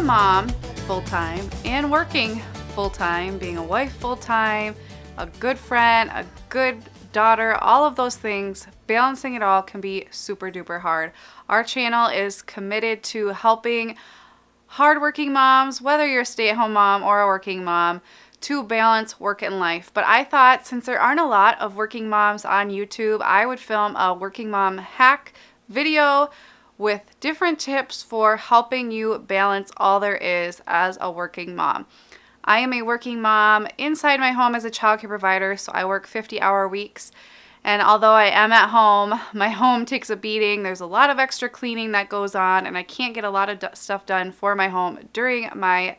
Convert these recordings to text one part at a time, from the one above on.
mom full-time and working full-time, being a wife full-time, a good friend, a good daughter, all of those things, balancing it all can be super duper hard. Our channel is committed to helping hardworking moms, whether you're a stay-at-home mom or a working mom, to balance work and life. But I thought since there aren't a lot of working moms on YouTube, I would film a working mom hack video with different tips for helping you balance all there is as a working mom. I am a working mom inside my home as a childcare provider, so I work 50-hour weeks. And although I am at home, my home takes a beating. There's a lot of extra cleaning that goes on, and I can't get a lot of stuff done for my home during my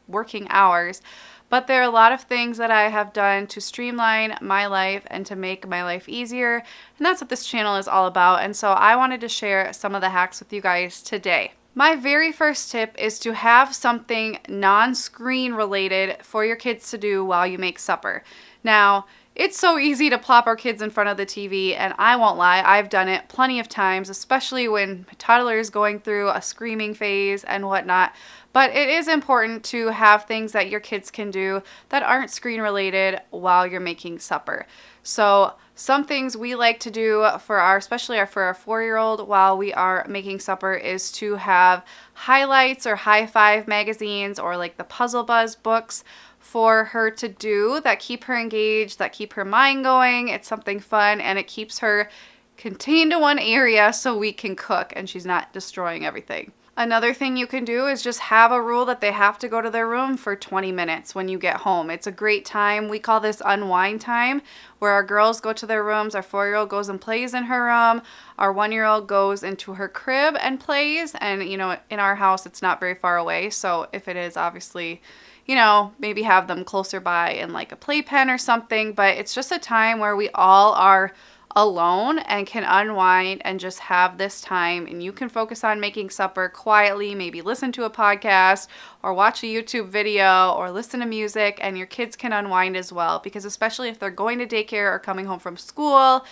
working hours. But there are a lot of things that I have done to streamline my life and to make my life easier. And that's what this channel is all about. And so I wanted to share some of the hacks with you guys today. My very first tip is to have something non-screen related for your kids to do while you make supper. Now, it's so easy to plop our kids in front of the TV, and I won't lie, I've done it plenty of times, especially when my toddler is going through a screaming phase and whatnot. But it is important to have things that your kids can do that aren't screen related while you're making supper. So some things we like to do for our 4-year-old while we are making supper is to have highlights or high five magazines or like the Puzzle Buzz books for her to do that keep her engaged, that keep her mind going. It's something fun and it keeps her contained to one area so we can cook and she's not destroying everything. Another thing you can do is just have a rule that they have to go to their room for 20 minutes when you get home. It's a great time. We call this unwind time, where our girls go to their rooms, our 4-year-old goes and plays in her room, our 1-year-old goes into her crib and plays, and in our house it's not very far away, so if it is, obviously, maybe have them closer by in like a playpen or something, but it's just a time where we all are alone and can unwind and just have this time, and you can focus on making supper quietly, maybe listen to a podcast or watch a YouTube video or listen to music, and your kids can unwind as well, because especially if they're going to daycare or coming home from school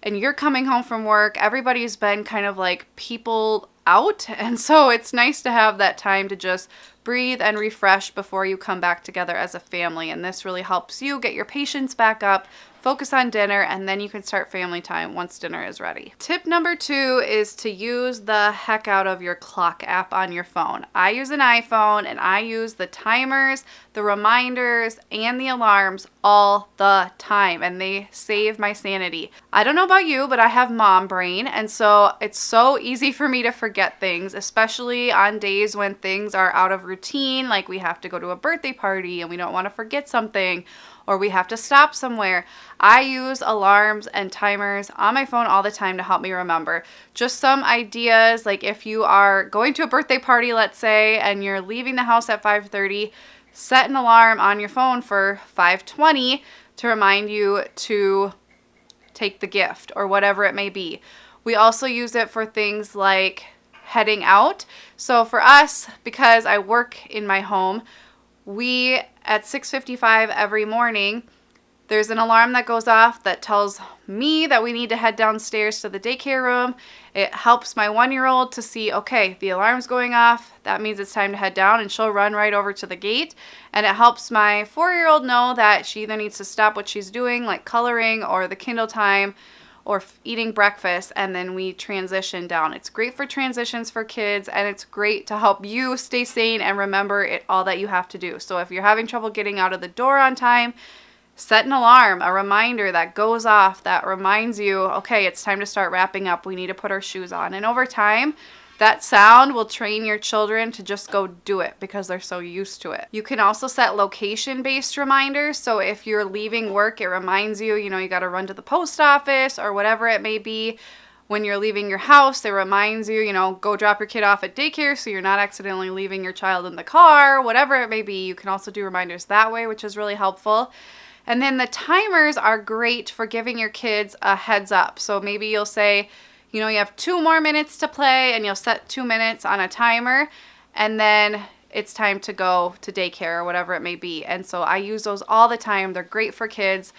and you're coming home from work, everybody's been kind of like people out, and so it's nice to have that time to just breathe and refresh before you come back together as a family. And this really helps you get your patience back up, focus on dinner, and then you can start family time once dinner is ready. Tip number 2 is to use the heck out of your clock app on your phone. I use an iPhone and I use the timers, the reminders, and the alarms all the time, and they save my sanity. I don't know about you, but I have mom brain, and so it's so easy for me to forget things, especially on days when things are out of routine, like we have to go to a birthday party and we don't want to forget something, or we have to stop somewhere. I use alarms and timers on my phone all the time to help me remember. Just some ideas, like if you are going to a birthday party, let's say, and you're leaving the house at 5:30, set an alarm on your phone for 5:20 to remind you to take the gift or whatever it may be. We also use it for things like heading out. So for us, because I work in my home, we at 6:55 every morning, there's an alarm that goes off that tells me that we need to head downstairs to the daycare room. It helps my 1-year-old to see, okay, the alarm's going off. That means it's time to head down, and she'll run right over to the gate. And it helps my 4-year-old know that she either needs to stop what she's doing, like coloring or the Kindle time, or eating breakfast, and then we transition down. It's great for transitions for kids, and it's great to help you stay sane and remember all that you have to do. So if you're having trouble getting out of the door on time, set an alarm, a reminder that goes off that reminds you, okay, it's time to start wrapping up. We need to put our shoes on. And over time, that sound will train your children to just go do it because they're so used to it. You can also set location-based reminders. So if you're leaving work, it reminds you, you got to run to the post office or whatever it may be. When you're leaving your house, it reminds you, go drop your kid off at daycare so you're not accidentally leaving your child in the car, whatever it may be. You can also do reminders that way, which is really helpful. And then the timers are great for giving your kids a heads up. So maybe you'll say, you have 2 more minutes to play, and you'll set 2 minutes on a timer, and then it's time to go to daycare or whatever it may be. And so I use those all the time. They're great for kids.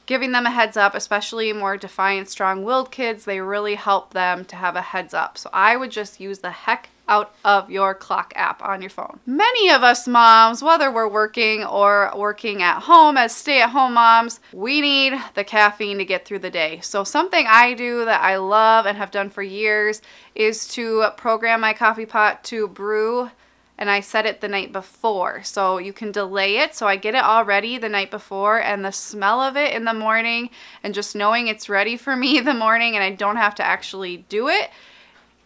Giving them a heads up, especially more defiant, strong-willed kids, they really help them to have a heads up. So I would just use the heck out of your clock app on your phone. Many of us moms, whether we're working or working at home as stay-at-home moms, we need the caffeine to get through the day. So something I do that I love and have done for years is to program my coffee pot to brew, and I set it the night before. So you can delay it. So I get it all ready the night before, and the smell of it in the morning and just knowing it's ready for me in the morning and I don't have to actually do it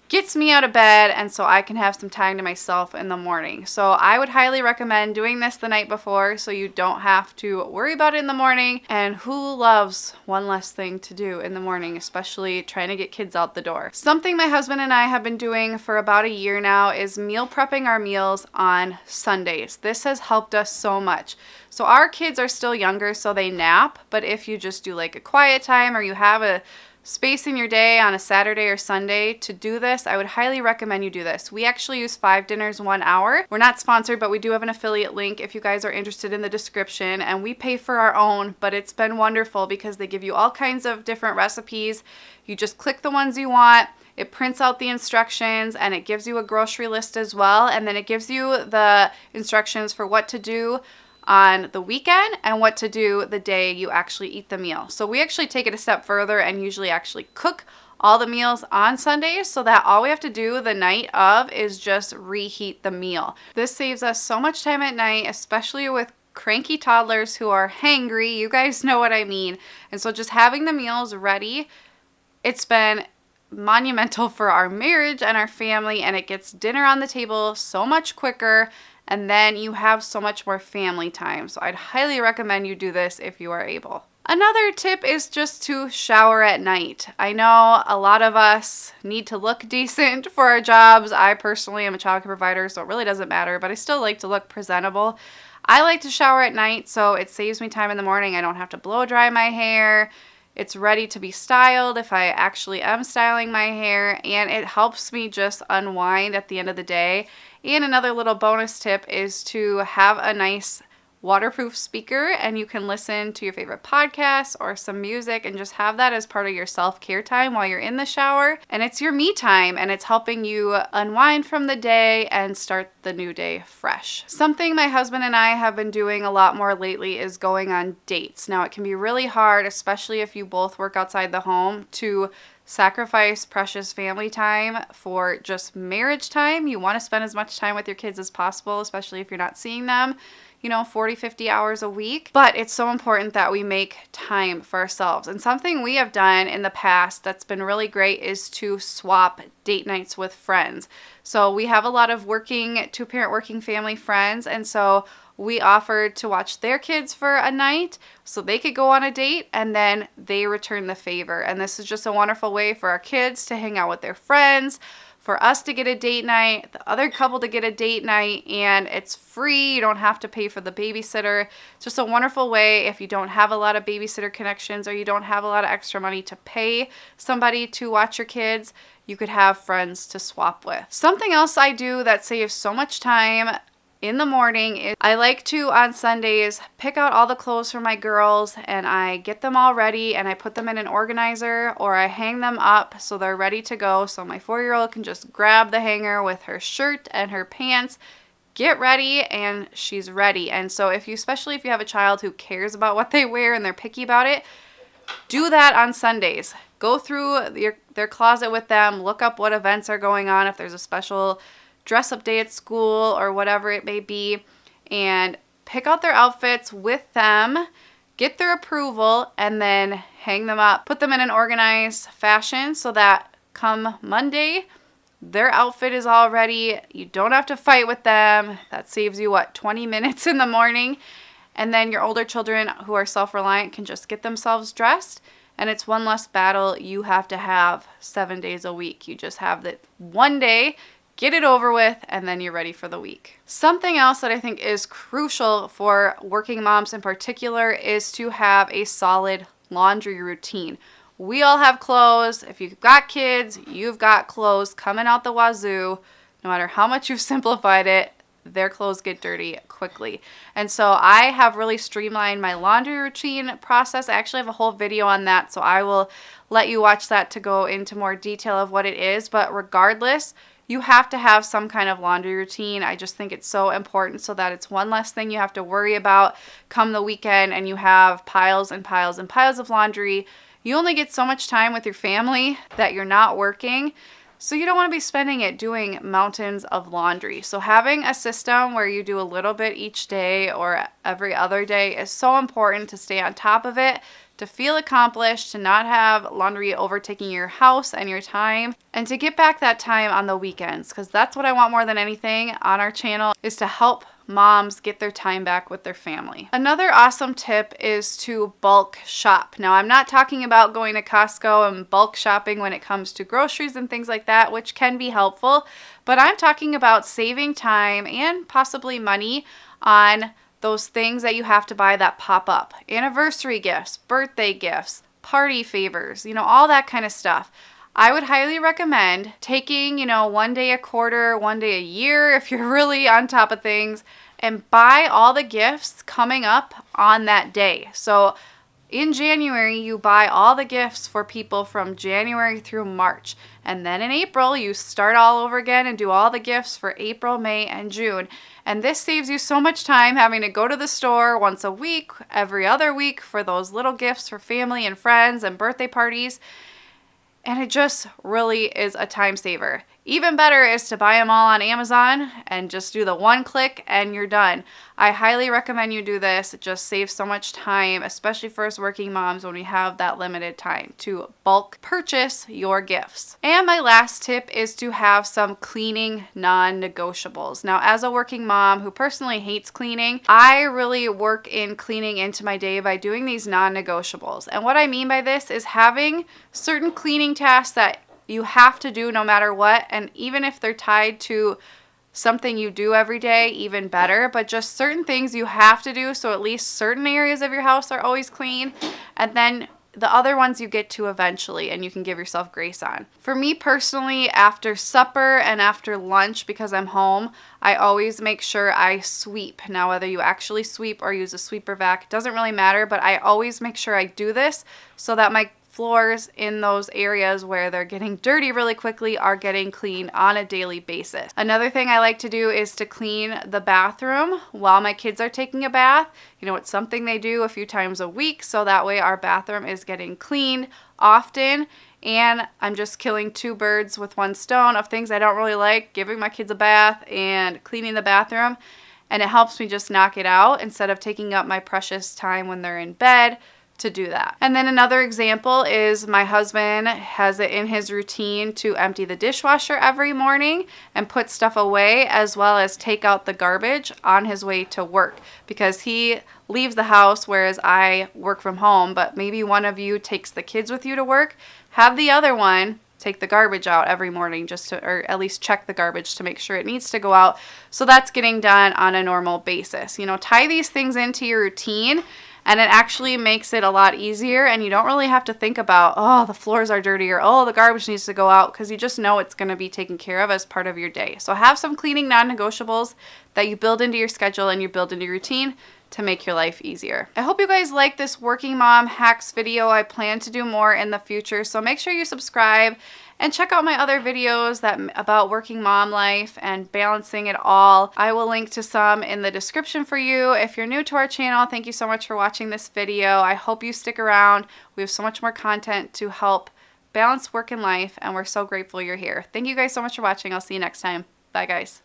gets me out of bed, and so I can have some time to myself in the morning. So I would highly recommend doing this the night before so you don't have to worry about it in the morning. And who loves one less thing to do in the morning, especially trying to get kids out the door? Something my husband and I have been doing for about a year now is meal prepping our meals on Sundays. This has helped us so much. So our kids are still younger, so they nap, but if you just do like a quiet time or you have a space in your day on a Saturday or Sunday to do this, I would highly recommend you do this. We actually use 5 dinners 1 hour. We're not sponsored, but we do have an affiliate link if you guys are interested in the description, and we pay for our own, but it's been wonderful because they give you all kinds of different recipes. You just click the ones you want. It prints out the instructions and it gives you a grocery list as well, and then it gives you the instructions for what to do on the weekend and what to do the day you actually eat the meal. So we actually take it a step further and usually actually cook all the meals on Sundays so that all we have to do the night of is just reheat the meal. This saves us so much time at night, especially with cranky toddlers who are hangry. You guys know what I mean. And so just having the meals ready, it's been monumental for our marriage and our family, and it gets dinner on the table so much quicker. And then you have so much more family time. So I'd highly recommend you do this if you are able. Another tip is just to shower at night. I know a lot of us need to look decent for our jobs. I personally am a childcare provider, so it really doesn't matter, but I still like to look presentable. I like to shower at night, so it saves me time in the morning. I don't have to blow dry my hair. It's ready to be styled if I actually am styling my hair, and it helps me just unwind at the end of the day. And another little bonus tip is to have a nice waterproof speaker, and you can listen to your favorite podcasts or some music and just have that as part of your self-care time while you're in the shower. And it's your me time, and it's helping you unwind from the day and start the new day fresh. Something my husband and I have been doing a lot more lately is going on dates. Now, it can be really hard, especially if you both work outside the home, to sacrifice precious family time for just marriage time. You want to spend as much time with your kids as possible, especially if you're not seeing them 40, 50 hours a week. But it's so important that we make time for ourselves. And something we have done in the past that's been really great is to swap date nights with friends. So we have a lot of two-parent working family friends, and so we offered to watch their kids for a night so they could go on a date, and then they return the favor. And this is just a wonderful way for our kids to hang out with their friends, for us to get a date night, the other couple to get a date night, and it's free. You don't have to pay for the babysitter. It's just a wonderful way if you don't have a lot of babysitter connections or you don't have a lot of extra money to pay somebody to watch your kids. You could have friends to swap with. Something else I do that saves so much time in the morning is I like to, on Sundays, pick out all the clothes for my girls, and I get them all ready and I put them in an organizer, or I hang them up so they're ready to go, so my 4-year-old can just grab the hanger with her shirt and her pants, get ready, and she's ready. And so especially if you have a child who cares about what they wear and they're picky about it, do that on Sundays. Go through their closet with them, look up what events are going on, if there's a special dress up day at school or whatever it may be, and pick out their outfits with them, get their approval, and then hang them up. Put them in an organized fashion so that come Monday, their outfit is all ready. You don't have to fight with them. That saves you, 20 minutes in the morning? And then your older children who are self-reliant can just get themselves dressed, and it's one less battle you have to have 7 days a week. You just have that one day, get it over with, and then you're ready for the week. Something else that I think is crucial for working moms in particular is to have a solid laundry routine. We all have clothes. If you've got kids, you've got clothes coming out the wazoo. No matter how much you've simplified it, their clothes get dirty quickly. And so I have really streamlined my laundry routine process. I actually have a whole video on that, so I will let you watch that to go into more detail of what it is. But regardless, you have to have some kind of laundry routine. I just think it's so important so that it's one less thing you have to worry about come the weekend and you have piles and piles and piles of laundry. You only get so much time with your family that you're not working. So you don't want to be spending it doing mountains of laundry. So having a system where you do a little bit each day or every other day is so important to stay on top of it, to feel accomplished, to not have laundry overtaking your house and your time, and to get back that time on the weekends, because that's what I want more than anything on our channel, is to help moms get their time back with their family. Another awesome tip is to bulk shop. Now, I'm not talking about going to Costco and bulk shopping when it comes to groceries and things like that, which can be helpful, but I'm talking about saving time and possibly money on those things that you have to buy that pop up. Anniversary gifts, birthday gifts, party favors, all that kind of stuff. I would highly recommend taking, one day a quarter, one day a year, if you're really on top of things, and buy all the gifts coming up on that day. So in January, you buy all the gifts for people from January through March. And then in April, you start all over again and do all the gifts for April, May, and June. And this saves you so much time having to go to the store once a week, every other week for those little gifts for family and friends and birthday parties. And it just really is a time saver. Even better is to buy them all on Amazon and just do the one click and you're done. I highly recommend you do this. It just saves so much time, especially for us working moms when we have that limited time to bulk purchase your gifts. And my last tip is to have some cleaning non-negotiables. Now, as a working mom who personally hates cleaning, I really work in cleaning into my day by doing these non-negotiables. And what I mean by this is having certain cleaning tasks that you have to do no matter what, and even if they're tied to something you do every day, even better, but just certain things you have to do, so at least certain areas of your house are always clean, and then the other ones you get to eventually and you can give yourself grace on. For me personally, after supper and after lunch, because I'm home, I always make sure I sweep. Now, whether you actually sweep or use a sweeper vac, doesn't really matter, but I always make sure I do this so that my floors in those areas where they're getting dirty really quickly are getting cleaned on a daily basis. Another thing I like to do is to clean the bathroom while my kids are taking a bath. It's something they do a few times a week, so that way our bathroom is getting cleaned often. And I'm just killing two birds with one stone of things I don't really like, giving my kids a bath and cleaning the bathroom. And it helps me just knock it out instead of taking up my precious time when they're in bed to do that. And then another example is my husband has it in his routine to empty the dishwasher every morning and put stuff away, as well as take out the garbage on his way to work, because he leaves the house whereas I work from home. But maybe one of you takes the kids with you to work, have the other one take the garbage out every morning, or at least check the garbage to make sure it needs to go out. So that's getting done on a normal basis. Tie these things into your routine, and it actually makes it a lot easier, and you don't really have to think about, oh, the floors are dirty, or oh, the garbage needs to go out, because you just know it's going to be taken care of as part of your day. So have some cleaning non-negotiables that you build into your schedule and you build into your routine to make your life easier. I hope you guys like this working mom hacks video. I plan to do more in the future, so make sure you subscribe and check out my other videos about working mom life and balancing it all. I will link to some in the description for you. If you're new to our channel, thank you so much for watching this video. I hope you stick around. We have so much more content to help balance work and life, and we're so grateful you're here. Thank you guys so much for watching. I'll see you next time. Bye, guys.